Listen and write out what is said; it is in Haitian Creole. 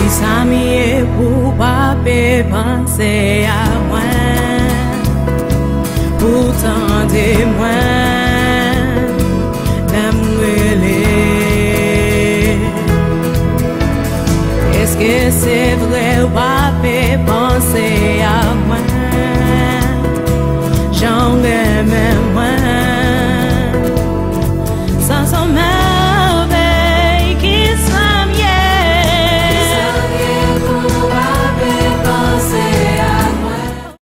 Sa miye pou pa pe panse a mwen, pou tande mwen, nam mwele. Eske se vre ou pa pe panse a mwen?